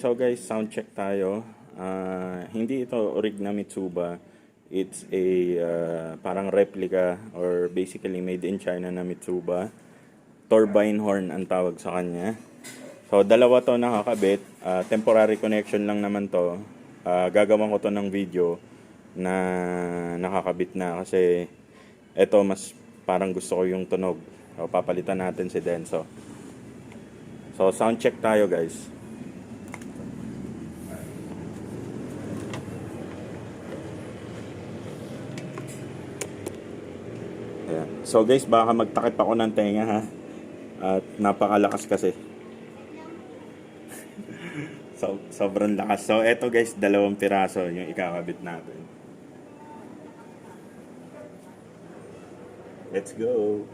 So guys, sound check tayo. Hindi ito orig na Mitsuba. It's a parang replica or basically made in China na Mitsuba. Turbine horn ang tawag sa kanya. So dalawa to nakakabit. Temporary connection lang naman to. Gagawan ko to ng video na nakakabit na kasi ito mas parang gusto ko yung tunog. So papalitan natin si Denso. So sound check tayo guys. Ayan. So guys, baka magtakip ako ng tenga ha. At napakalakas kasi. So, sobrang lakas. So eto guys, 2 piraso yung ikakabit natin. Let's go.